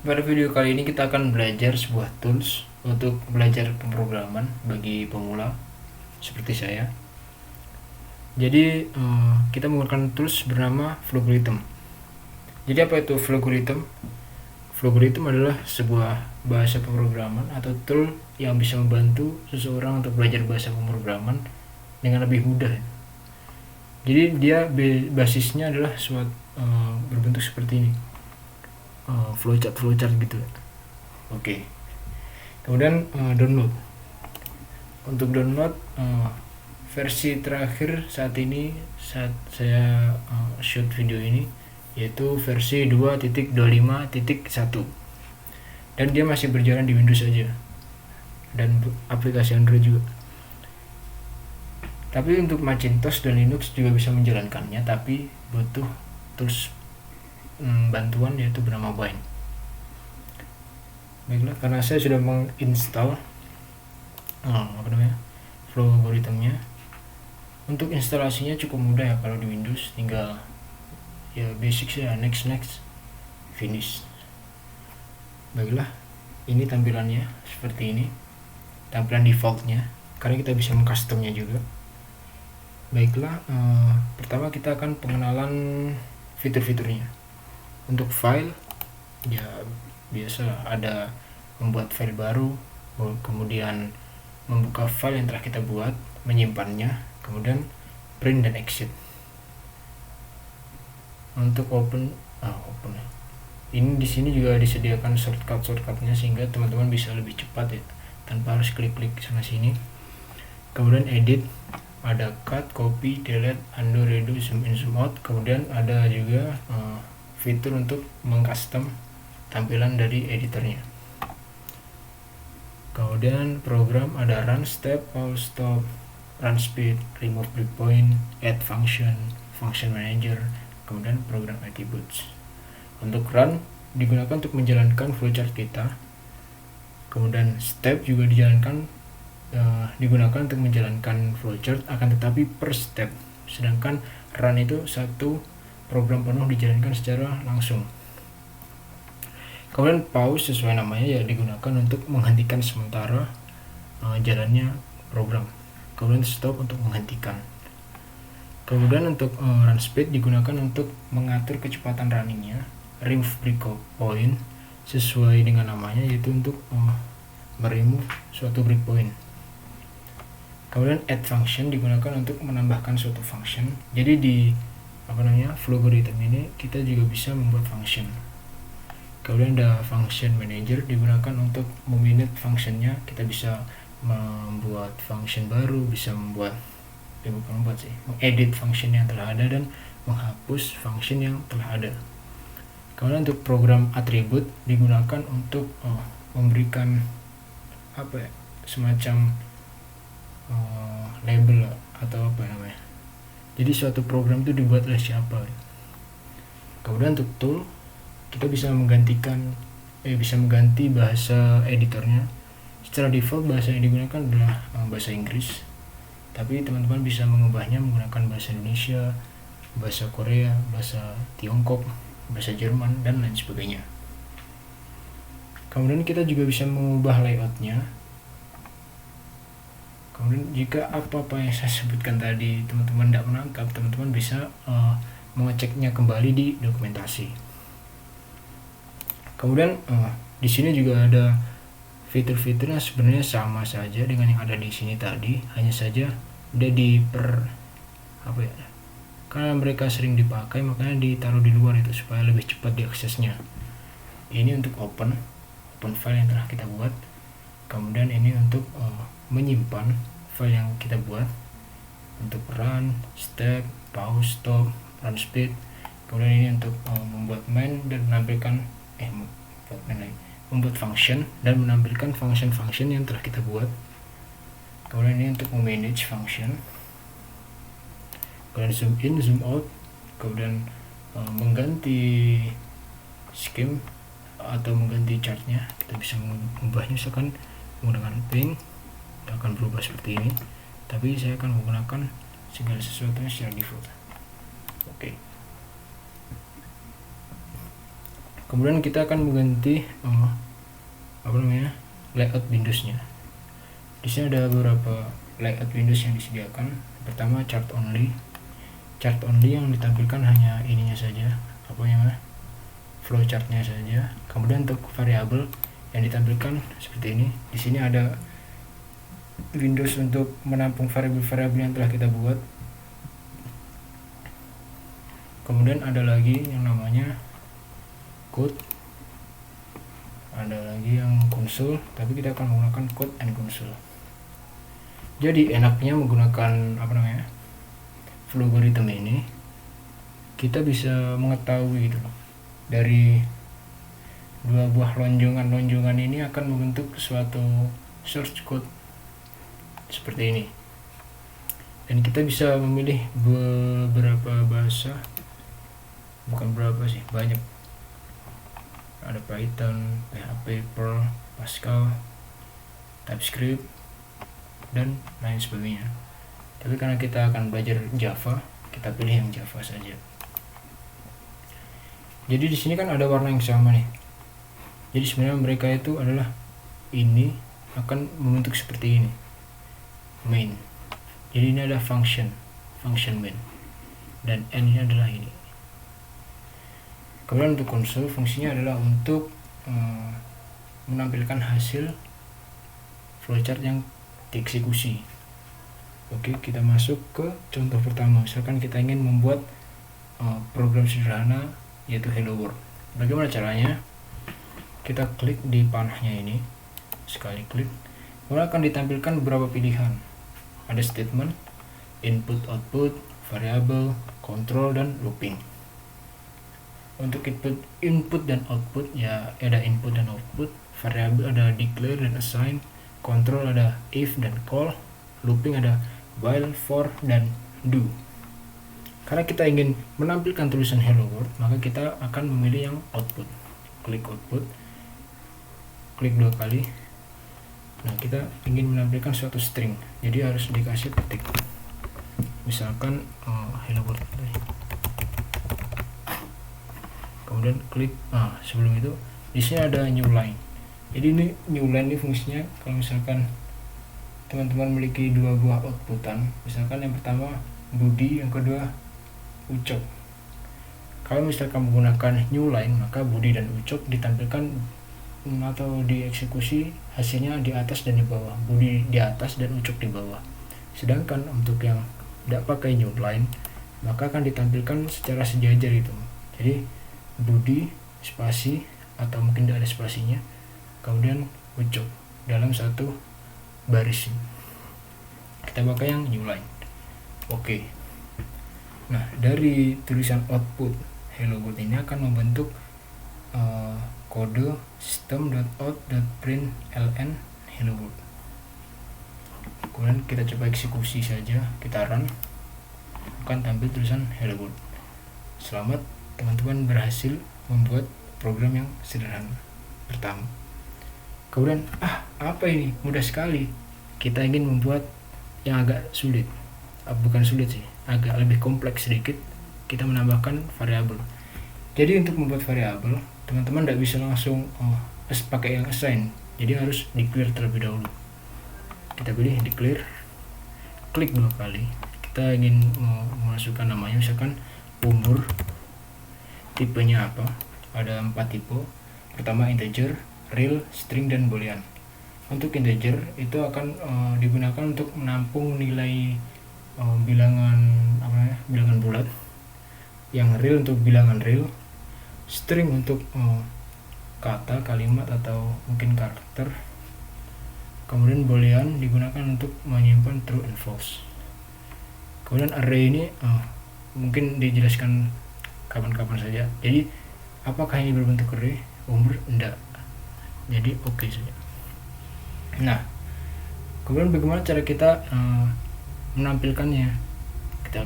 Pada video kali ini kita akan belajar sebuah tools untuk belajar pemrograman bagi pemula seperti saya. Jadi kita menggunakan tools bernama Flowgritem. Jadi apa itu Flowgritem? Flowgritem adalah sebuah bahasa pemrograman atau tool yang bisa membantu seseorang untuk belajar bahasa pemrograman dengan lebih mudah. Jadi dia basisnya adalah berbentuk seperti ini. Flowchart gitu. Oke. Kemudian download. Untuk download versi terakhir saat saya shoot video ini yaitu versi 2.25.1 dan dia masih berjalan di Windows saja dan aplikasi Android juga. Tapi untuk Macintosh dan Linux juga bisa menjalankannya, tapi butuh tools bantuan yaitu bernama Wine. Baiklah, karena saya sudah menginstal Flowgritemnya. Untuk instalasinya cukup mudah ya kalau di Windows, tinggal ya basic saja, next finish. Baiklah, ini tampilannya seperti ini, tampilan defaultnya, karena kita bisa mengcustomnya juga. Baiklah, pertama kita akan pengenalan fitur-fiturnya. Untuk file ya biasa ada membuat file baru, kemudian membuka file yang telah kita buat, menyimpannya, kemudian print dan exit. Untuk open ini di sini juga disediakan shortcutnya sehingga teman-teman bisa lebih cepat ya, tanpa harus klik-klik sana sini. Kemudian edit, ada cut, copy, delete, undo, redo, zoom in, zoom out. Kemudian ada juga fitur untuk mengcustom tampilan dari editornya. Kemudian program ada run step, pause, stop, run speed, remove breakpoint, add function, function manager, kemudian program attributes. Untuk run digunakan untuk menjalankan flowchart kita. Kemudian step juga digunakan untuk menjalankan flowchart, akan tetapi per step. Sedangkan run itu satu program penuh dijalankan secara langsung. Kemudian pause sesuai namanya ya digunakan untuk menghentikan sementara jalannya program. Kemudian stop untuk menghentikan. Kemudian untuk run speed digunakan untuk mengatur kecepatan runningnya. Remove breakpoint sesuai dengan namanya, yaitu untuk meremove suatu breakpoint. Kemudian add function digunakan untuk menambahkan suatu function. Jadi di Flowgritem ini kita juga bisa membuat function. Kemudian ada function manager digunakan untuk memanage functionnya. Kita bisa membuat function baru, bisa mengedit function yang telah ada dan menghapus function yang telah ada. Kemudian untuk program attribute digunakan untuk memberikan semacam label atau jadi suatu program itu dibuat oleh siapa. Kemudian untuk tool kita bisa mengganti bahasa editornya. Secara default bahasa yang digunakan adalah bahasa Inggris, tapi teman-teman bisa mengubahnya menggunakan bahasa Indonesia, bahasa Korea, bahasa Tiongkok, bahasa Jerman, dan lain sebagainya. Kemudian kita juga bisa mengubah layoutnya. Kemudian jika apa-apa yang saya sebutkan tadi teman-teman tidak menangkap, teman-teman bisa mengeceknya kembali di dokumentasi. Kemudian di sini juga ada fitur-fiturnya sebenarnya sama saja dengan yang ada di sini tadi, hanya saja udah karena mereka sering dipakai makanya ditaruh di luar itu supaya lebih cepat diaksesnya. Ini untuk open file yang telah kita buat. Kemudian ini untuk menyimpan file yang kita buat. Untuk run, step, pause, stop, run speed. Kemudian ini untuk membuat main dan menampilkan membuat function dan menampilkan function yang telah kita buat. Kemudian ini untuk memanage function. Kemudian zoom in, zoom out. Kemudian mengganti scheme atau mengganti chartnya, kita bisa mengubahnya misalkan menggunakan ping, akan berubah seperti ini, tapi saya akan menggunakan segala sesuatunya secara default. Oke. Kemudian kita akan mengganti layout Windowsnya. Di sini ada beberapa layout Windows yang disediakan. Pertama, chart only. Chart only yang ditampilkan hanya ininya saja, flowchartnya saja. Kemudian untuk variabel yang ditampilkan seperti ini. Di sini ada Windows untuk menampung variabel-variabel yang telah kita buat. Kemudian ada lagi yang namanya code, ada lagi yang console, tapi kita akan menggunakan code and console. Jadi enaknya menggunakan Flowgorithm ini, kita bisa mengetahui gitu loh, dari dua buah lonjongan ini akan membentuk suatu source code seperti ini. Dan kita bisa memilih beberapa bahasa, banyak. Ada Python, PHP, Perl, Pascal, TypeScript, dan lain sebagainya. Tapi karena kita akan belajar Java, kita pilih yang Java saja. Jadi di sini kan ada warna yang sama nih. Jadi sebenarnya mereka itu adalah ini akan membentuk seperti ini, main. Jadi ini adalah function main, dan n ini adalah ini. Kemudian untuk console, fungsinya adalah untuk menampilkan hasil flowchart yang dieksekusi. Oke, kita masuk ke contoh pertama. Misalkan kita ingin membuat program sederhana yaitu Hello World. Bagaimana caranya? Kita klik di panahnya ini, sekali klik, kemudian akan ditampilkan beberapa pilihan. Ada statement, input output, variable, control, dan looping. Untuk input dan output ya ada input dan output, variable ada declare dan assign, control ada if dan call, looping ada while, for, dan do. Karena kita ingin menampilkan tulisan hello world, maka kita akan memilih yang output. Klik output, klik 2 kali. Nah, kita ingin menampilkan suatu string, jadi harus dikasih ketik. Misalkan hello world. Kemudian klik. Sebelum itu di sini ada new line. Jadi ini new line ini fungsinya kalau misalkan teman-teman memiliki dua buah outputan, misalkan yang pertama Budi, yang kedua Ucok. Kalau misalkan menggunakan new line, maka Budi dan Ucok ditampilkan atau dieksekusi hasilnya di atas dan di bawah. Budi di atas dan Ucok di bawah. Sedangkan untuk yang tidak pakai new line, maka akan ditampilkan secara sejajar itu. Jadi Budi spasi atau mungkin tidak ada spasinya, kemudian Ucok dalam satu baris. Kita pakai yang new line. Oke. Nah, dari tulisan output hello world ini akan membentuk kode system.out.println hello world. Kemudian kita coba eksekusi saja, kita run, akan tampil tulisan hello world. Selamat, teman-teman berhasil membuat program yang sederhana pertama. Kemudian apa ini, mudah sekali. Kita ingin membuat yang agak sulit, bukan sulit sih, agak lebih kompleks sedikit. Kita menambahkan variabel. Jadi untuk membuat variabel, teman-teman tidak bisa langsung pakai yang assign, jadi harus declare terlebih dahulu. Kita pilih declare, klik 2 kali. Kita ingin memasukkan namanya, misalkan umur, tipenya apa, ada 4 tipe. Pertama integer, real, string, dan boolean. Untuk integer itu akan digunakan untuk menampung nilai bilangan bulat. Yang real untuk bilangan real, string untuk kata, kalimat, atau mungkin karakter. Kemudian boolean digunakan untuk menyimpan true and false. Kemudian array ini mungkin dijelaskan kapan-kapan saja. Jadi apakah ini berbentuk array? Umur enggak. Jadi oke saja. Nah, kemudian bagaimana cara kita menampilkannya? Kita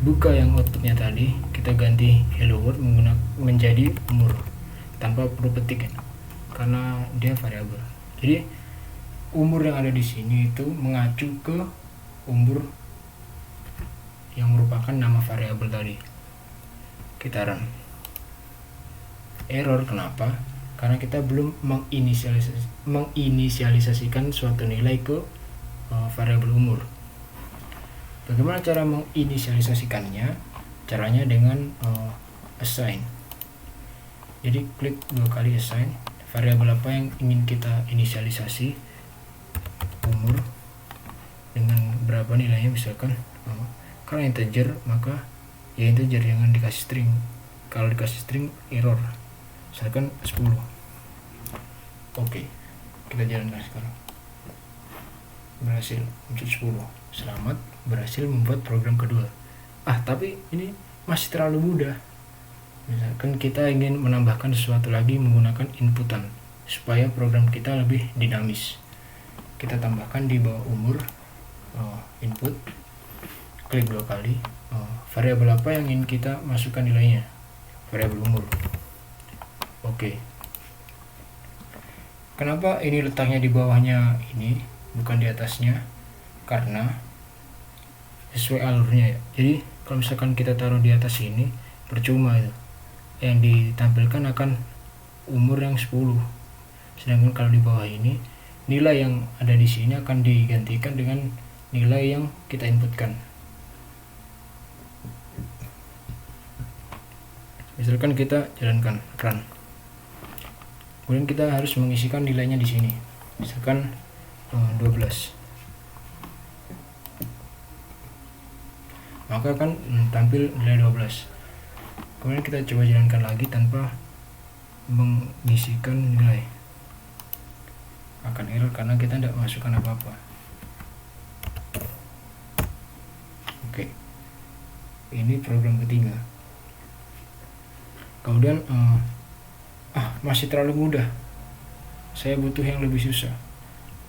buka yang outputnya tadi, kita ganti hello world menjadi umur tanpa perlu petik karena dia variabel. Jadi umur yang ada di sini itu mengacu ke umur yang merupakan nama variabel tadi. Kita run. error. Kenapa? Karena kita belum menginisialisasikan suatu nilai ke variabel umur. Bagaimana cara menginisialisasikannya? Caranya dengan assign. Jadi klik 2 kali assign. Variabel apa yang ingin kita inisialisasi? Umur dengan berapa nilainya, misalkan kalau integer maka ya integer, jangan dikasih string. Kalau dikasih string error, misalkan 10. Oke, kita jalankan sekarang. Berhasil muncul 10. Selamat berhasil membuat program kedua. Tapi ini masih terlalu mudah. Misalkan kita ingin menambahkan sesuatu lagi menggunakan inputan supaya program kita lebih dinamis. Kita tambahkan di bawah umur, input, klik 2 kali. Variabel apa yang ingin kita masukkan nilainya? Variabel umur. Oke. Kenapa ini letaknya di bawahnya ini, bukan di atasnya? Karena sesuai alurnya ya. Jadi kalau misalkan kita taruh di atas ini, percuma itu. Yang ditampilkan akan umur yang 10. Sedangkan kalau di bawah ini, nilai yang ada di sini akan digantikan dengan nilai yang kita inputkan. Misalkan kita jalankan run. Kemudian kita harus mengisikan nilainya di sini. Misalkan 12. Maka akan tampil nilai 12. Kemudian kita coba jalankan lagi tanpa mengisikan nilai. Akan error karena kita tidak masukkan apa-apa. Oke. Ini program ketiga. Kemudian masih terlalu mudah. Saya butuh yang lebih susah.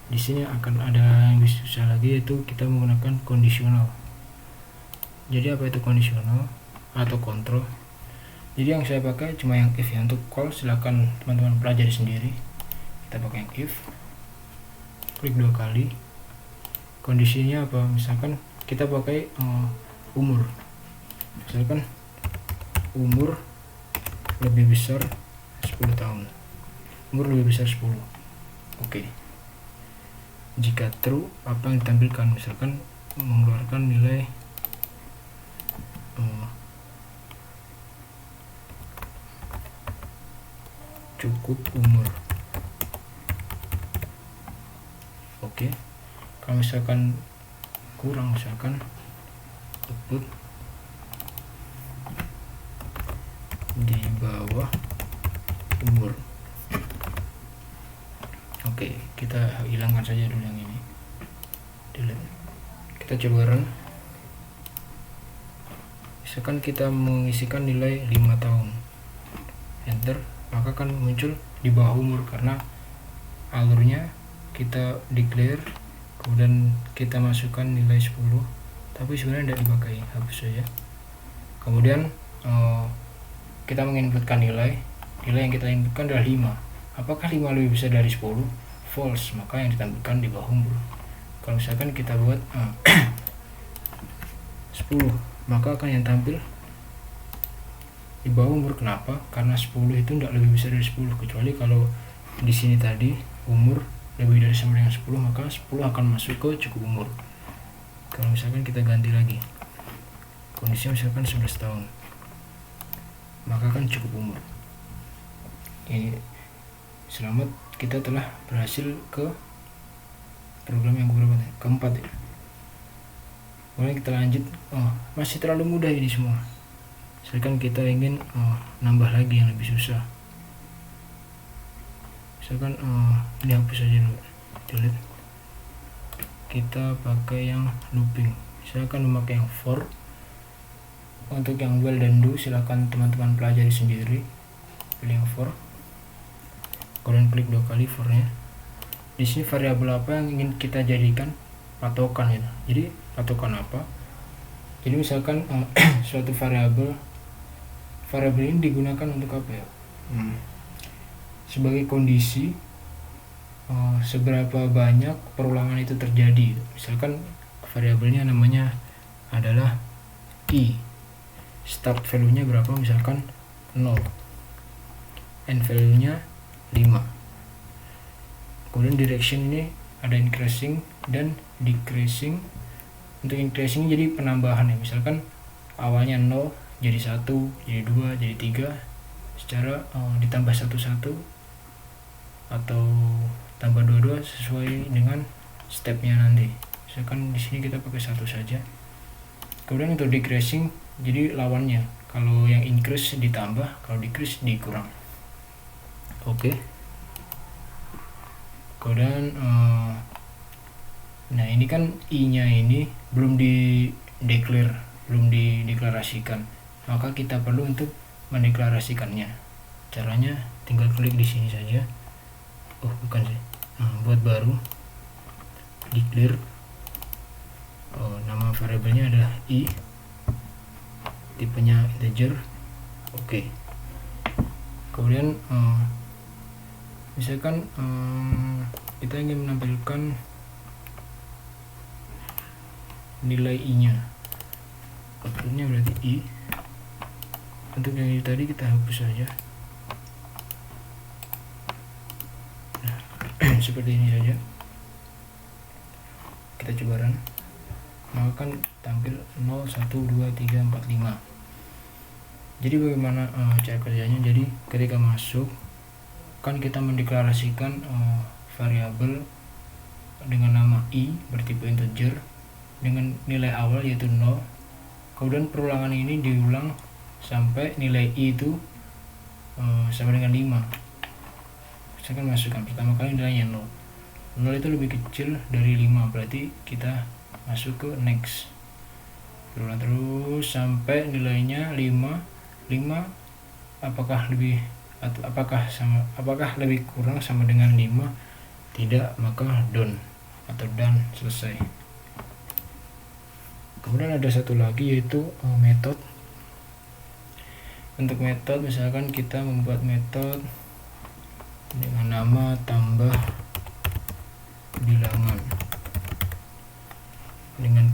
Di sini akan ada yang lebih susah lagi, yaitu kita menggunakan kondisional. Jadi apa itu kondisional atau kontrol? Jadi yang saya pakai cuma yang if ya. Untuk call silakan teman-teman pelajari sendiri. Kita pakai yang if. Klik 2 kali. Kondisinya apa? Misalkan kita pakai umur. Misalkan umur lebih besar 10 tahun. Umur lebih besar 10. Oke. Jika true, apa yang ditampilkan? Misalkan mengeluarkan nilai cukup umur. Oke. Kalau misalkan kurang, misalkan output di bawah umur. Oke, kita hilangkan saja dulu yang ini. Delete. Kita coba run. Misalkan kita mengisikan nilai 5 tahun. Enter, maka akan muncul di bawah umur karena alurnya kita declare, kemudian kita masukkan nilai 10, tapi sebenarnya tidak dipakai, hapus saja. Kemudian kita menginputkan nilai yang kita inputkan adalah 5. Apakah 5 lebih besar dari 10? False, maka yang ditampilkan di bawah umur. Kalau misalkan kita buat 10, maka akan yang tampil di bawah umur. Kenapa? Karena 10 itu tidak lebih besar dari 10, kecuali kalau di sini tadi umur lebih dari sama dengan 10, maka 10 akan masuk ke cukup umur. Kalau misalkan kita ganti lagi, kondisinya misalkan 11 tahun, maka akan cukup umur. Ini selamat, kita telah berhasil ke program yang keempat ya. Kemudian kita lanjut. Masih terlalu mudah ini semua. Misalkan kita ingin nambah lagi yang lebih susah. Misalkan ini hapus saja dulu, delete. Kita pakai yang looping. Misalkan memakai yang for. Untuk yang while dan do silakan teman-teman pelajari sendiri. Pilih yang for. Kemudian klik 2 kali for-nya. Di sini variabel apa yang ingin kita jadikan patokan ya. Jadi patokan apa? Jadi misalkan suatu variabel ini digunakan untuk apa ya? Sebagai kondisi seberapa banyak perulangan itu terjadi. Misalkan variabelnya namanya adalah i, start value-nya berapa, misalkan 0. end value nya 5. Kemudian direction ini ada increasing dan decreasing. Untuk increasing jadi penambahan ya, misalkan awalnya 0 jadi 1, jadi 2, jadi 3 secara ditambah 1 atau tambah 2 sesuai dengan stepnya nanti. Misalkan di sini kita pakai 1 saja. Kemudian untuk decreasing jadi lawannya, kalau yang increase ditambah, kalau decrease dikurang. Oke. Kemudian nah ini kan i-nya ini belum dideklarasikan, maka kita perlu untuk mendeklarasikannya. Caranya tinggal klik di sini saja. Bukan sih. Buat baru, declare. Nama variabelnya adalah i, tipenya integer. Oke. Kemudian misalkan kita ingin menampilkan nilai i-nya, outputnya berarti i. Untuk yang ini tadi kita hapus saja. Nah, seperti ini saja. Kita coba run, maka kan tampil 0, 1, 2, 3, 4, 5. Jadi bagaimana cara kerjanya? Jadi ketika masuk kan kita mendeklarasikan variabel dengan nama i bertipe integer dengan nilai awal yaitu 0. Kemudian perulangan ini diulang sampai nilai i itu sama dengan 5. Saya akan masukkan pertama kali nilainya 0. 0 itu lebih kecil dari 5, berarti kita masuk ke next. Berulang terus sampai nilainya 5. Apakah lebih kurang sama dengan 5? Tidak, maka done atau done, selesai. Kemudian ada satu lagi yaitu method. Untuk method misalkan kita membuat method dengan nama tambah bilangan dengan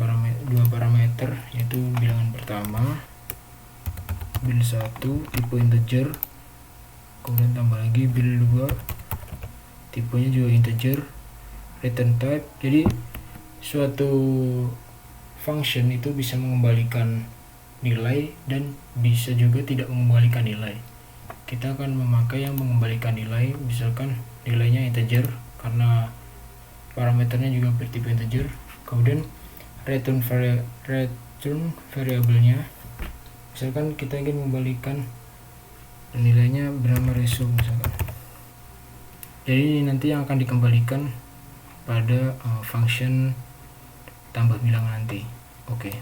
dua parameter, yaitu bilangan pertama bil 1 tipe integer, kemudian tambah lagi bil 2 tipenya juga integer, return type. Jadi suatu function itu bisa mengembalikan nilai dan bisa juga tidak mengembalikan nilai. Kita akan memakai yang mengembalikan nilai, misalkan nilainya integer karena parameternya juga bertipe integer. Kemudian return variabelnya, misalkan kita ingin mengembalikan nilainya bernama ratio misalkan. Jadi nanti yang akan dikembalikan pada function tambah bilangan nanti. Oke.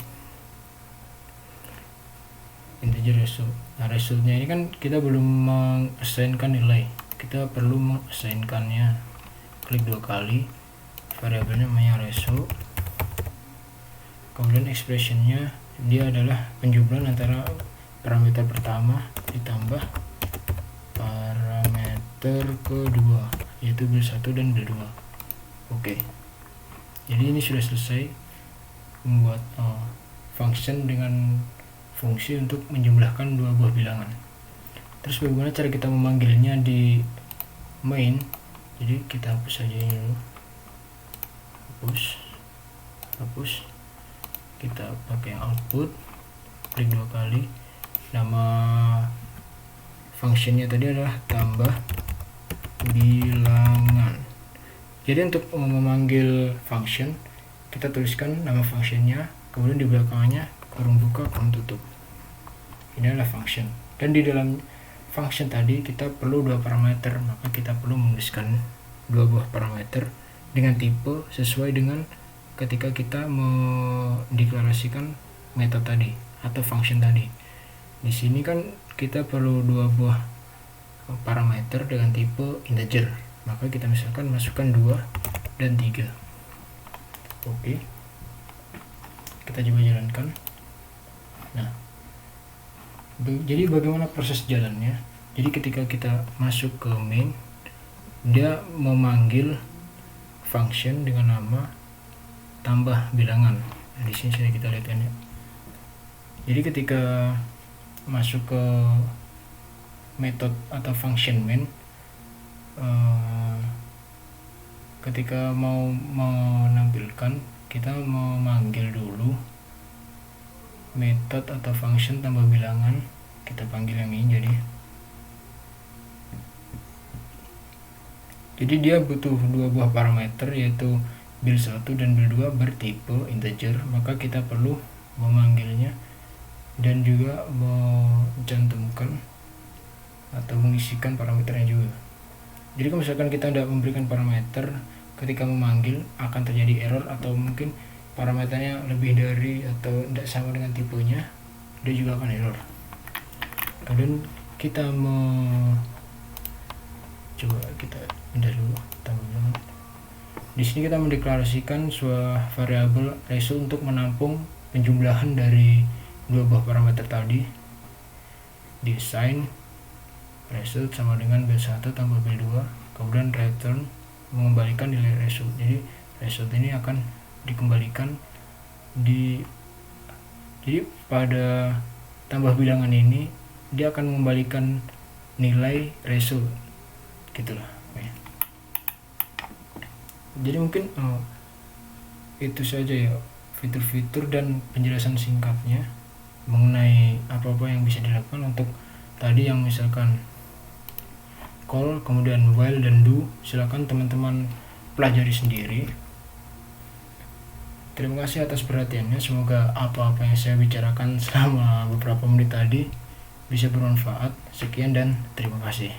Integer result. Nah, resultnya ini kan kita belum mengassignkan nilai. Kita perlu mengassignkannya. Klik 2 kali. Variabelnya namanya result. Kemudian expressionnya dia adalah penjumlahan antara parameter pertama ditambah parameter kedua, yaitu bil 1 dan bil 2. Oke. Jadi ini sudah selesai membuat function dengan fungsi untuk menjumlahkan dua buah bilangan. Terus bagaimana cara kita memanggilnya di main? Jadi kita hapus saja ini dulu. Hapus. Kita pakai yang output. Klik 2 kali. Nama functionnya tadi adalah tambah bilangan. Jadi untuk memanggil function, kita tuliskan nama functionnya, kemudian di belakangnya kurung buka, kurung tutup. Ini adalah function. Dan di dalam function tadi kita perlu dua parameter, maka kita perlu menuliskan dua buah parameter dengan tipe sesuai dengan ketika kita mendeklarasikan metode tadi atau function tadi. Di sini kan kita perlu dua buah parameter dengan tipe integer, maka kita misalkan masukkan 2 dan 3. Oke. Kita coba jalankan. Nah, jadi bagaimana proses jalannya? Jadi ketika kita masuk ke main, dia memanggil function dengan nama tambah bilangan. Nah, di sini sudah kita lihat ya. Jadi ketika masuk ke method atau function main, ketika mau menampilkan kita memanggil dulu method atau function tambah bilangan, kita panggil yang ini. Jadi dia butuh dua buah parameter, yaitu build1 dan build2 bertipe integer, maka kita perlu memanggilnya dan juga mencantumkan atau mengisikan parameternya juga. Jadi kalau misalkan kita tidak memberikan parameter, ketika memanggil akan terjadi error, atau mungkin parameternya lebih dari atau tidak sama dengan tipenya, dia juga akan error. Kemudian kita coba kita pindah dulu tambah. Di sini kita mendeklarasikan sebuah variabel result untuk menampung penjumlahan dari dua buah parameter tadi. Di assign result sama dengan build1 tambah build2, kemudian return mengembalikan nilai result. Jadi result ini akan dikembalikan jadi pada tambah bilangan ini dia akan mengembalikan nilai result, gitulah. Jadi mungkin itu saja ya fitur-fitur dan penjelasan singkatnya mengenai apa-apa yang bisa dilakukan untuk tadi yang misalkan call, kemudian while dan do. Silakan teman-teman pelajari sendiri. Terima kasih atas perhatiannya. Semoga apa-apa yang saya bicarakan selama beberapa menit tadi bisa bermanfaat. Sekian dan terima kasih.